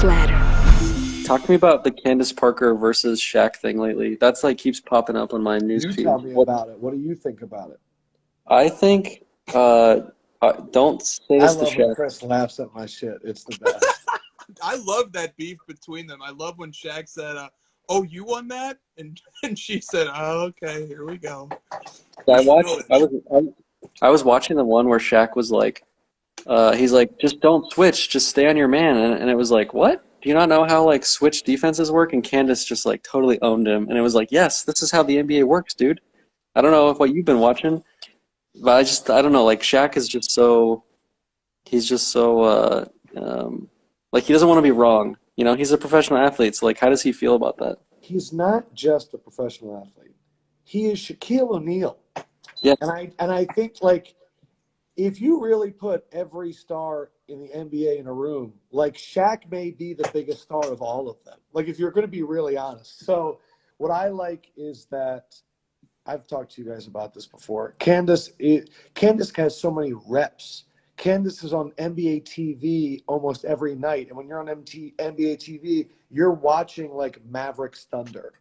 ladder. Talk to me about the Candace Parker versus Shaq thing lately. That's like keeps popping up on my news You feed. tell me about it. What do you think about it? I think, don't say I this to love when Shaq. Chris laughs at my shit. It's the best. I love that beef between them. I love when Shaq said, "Oh, you won that," and she said, "Oh, okay, here we go." I You should watched. know it. I was watching the one where Shaq was like, he's like, just don't switch, just stay on your man, and it was like, what? Do you not know how like switch defenses work? And Candace just like totally owned him, and it was like, yes, this is how the NBA works, dude. I don't know if what you've been watching, but I don't know. Like Shaq is just so, he's just so like he doesn't want to be wrong. You know, he's a professional athlete, so like, how does he feel about that? He's not just a professional athlete. He is Shaquille O'Neal. Yeah. And I think like if you really put every star in the NBA in a room, like Shaq may be the biggest star of all of them. Like if you're going to be really honest. So what I like is that I've talked to you guys about this before. Candace has so many reps. Candace is on NBA TV almost every night, and when you're on NBA TV, you're watching like Mavericks Thunder.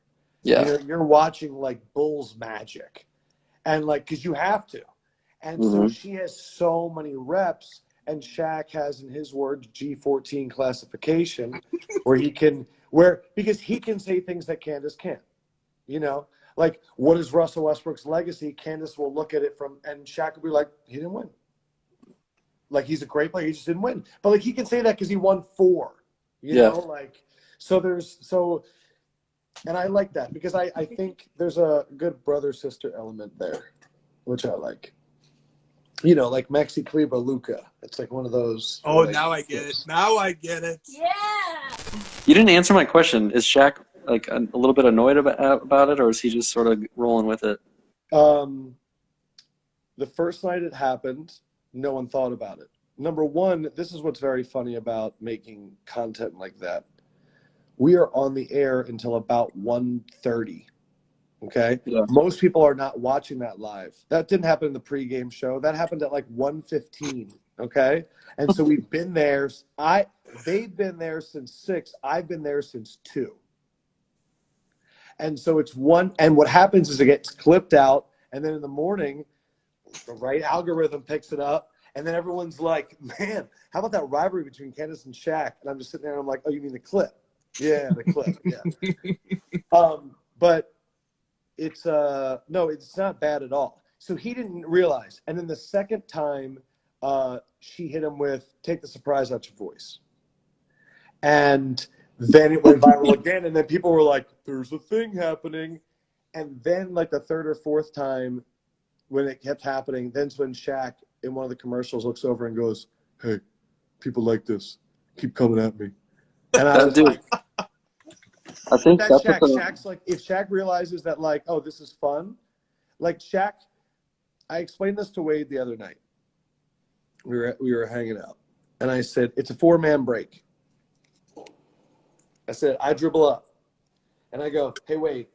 Yeah. You're watching like Bulls Magic, and like because you have to. And so she has so many reps, and Shaq has, in his words, G14 classification, because he can say things that Candace can't. You know, like what is Russell Westbrook's legacy? Candace will look at it and Shaq will be like, he didn't win. Like he's a great player, he just didn't win. But like he can say that because he won 4. You know, like and I like that because I think there's a good brother-sister element there, which I like. You know, like Maxi Kleber, Luca. It's like one of those. Oh, now I get it. Now I get it. Yeah. You didn't answer my question. Is Shaq like a little bit annoyed about it, or is he just sort of rolling with it? The first night it happened, no one thought about it. Number one, this is what's very funny about making content like that. We are on the air until about 1:30. Okay? Yeah. Most people are not watching that live. That didn't happen in the pregame show. That happened at like 1:15. Okay? And so we've been there. They've been there since 6. I've been there since 2. And so it's 1. And what happens is it gets clipped out. And then in the morning, the right algorithm picks it up. And then everyone's like, man, how about that rivalry between Candace and Shaq? And I'm just sitting there and I'm like, oh, you mean the clip? Yeah, the clip. Yeah. But it's no, it's not bad at all. So he didn't realize. And then the second time, she hit him with "Take the surprise out your voice," and then it went viral again. And then people were like, "There's a thing happening." And then like the third or fourth time, when it kept happening, then's when Shaq in one of the commercials looks over and goes, "Hey, people like this. Keep coming at me." And I was like, I think that's Shaq. Shaq's like, if Shaq realizes that, like, oh, this is fun, like Shaq. I explained this to Wade the other night. We were hanging out, and I said it's a 4-man break. I said I dribble up, and I go, "Hey Wade,"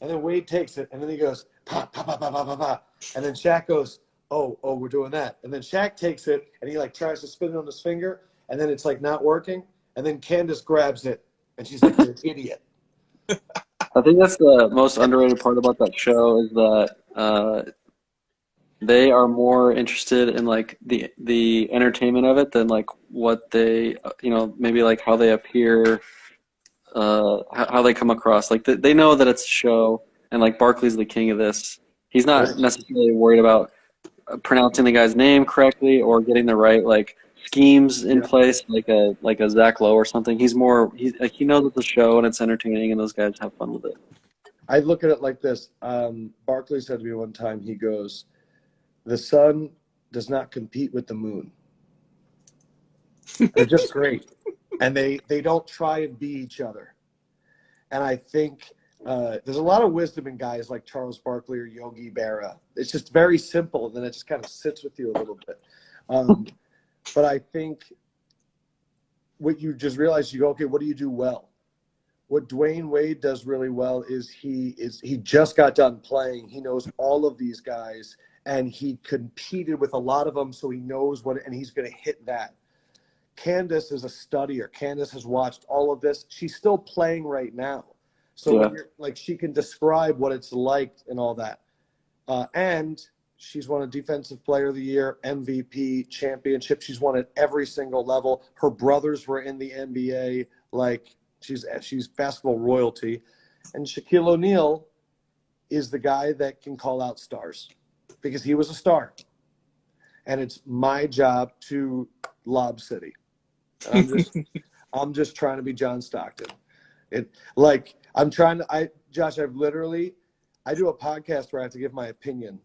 and then Wade takes it, and then he goes, "Pa pa pa pa pa pa pa," and then Shaq goes, "Oh, we're doing that," and then Shaq takes it, and he like tries to spin it on his finger, and then it's like not working, and then Candace grabs it. And she's like, you're an idiot. I think that's the most underrated part about that show is that they are more interested in like the entertainment of it than like what they maybe like how they appear, how they come across. Like they know that it's a show, and like Barkley's the king of this. He's not necessarily worried about pronouncing the guy's name correctly or getting the right like schemes in place, like a Zach Lowe or something. He knows it's a show and it's entertaining, and those guys have fun with it. I look at it like this. Barkley said to me one time, he goes, "The sun does not compete with the moon." They're just great, and they don't try and be each other. And I think there's a lot of wisdom in guys like Charles Barkley or Yogi Berra. It's just very simple, and then it just kind of sits with you a little bit. But I think what you just realize, you go, okay, what do you do well? What Dwayne Wade does really well is he just got done playing. He knows all of these guys, and he competed with a lot of them, so he knows and he's going to hit that. Candace is a studier. Candace has watched all of this. She's still playing right now. So when you're like, she can describe what it's like and all that. And she's won a Defensive Player of the Year, MVP, championship. She's won at every single level. Her brothers were in the NBA. Like, she's basketball royalty. And Shaquille O'Neal is the guy that can call out stars because he was a star. And it's my job to Lob City. And I'm just trying to be John Stockton. Josh, I do a podcast where I have to give my opinion.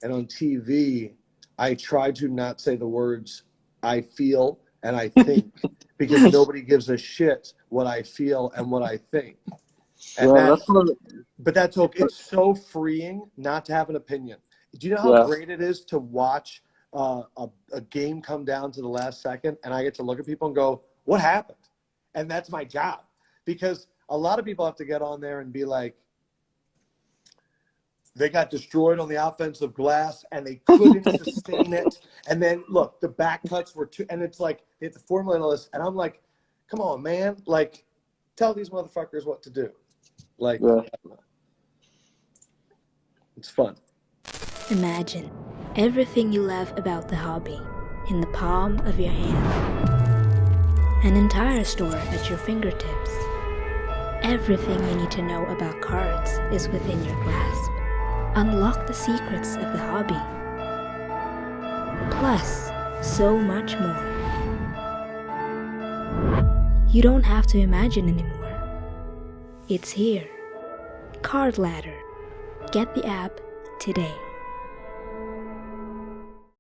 And on TV, I try to not say the words I feel and I think because nobody gives a shit what I feel and what I think. And but that's okay. It's so freeing not to have an opinion. Do you know how great it is to watch a game come down to the last second and I get to look at people and go, what happened? And that's my job. Because a lot of people have to get on there and be like, they got destroyed on the offensive glass and they couldn't sustain it. And then, look, the back cuts were and it's like, they have to formulate all this. And I'm like, come on, man. Like, tell these motherfuckers what to do. Like, it's fun. Imagine everything you love about the hobby in the palm of your hand. An entire store at your fingertips. Everything you need to know about cards is within your grasp. Unlock the secrets of the hobby. Plus, so much more. You don't have to imagine anymore. It's here. Card Ladder. Get the app today.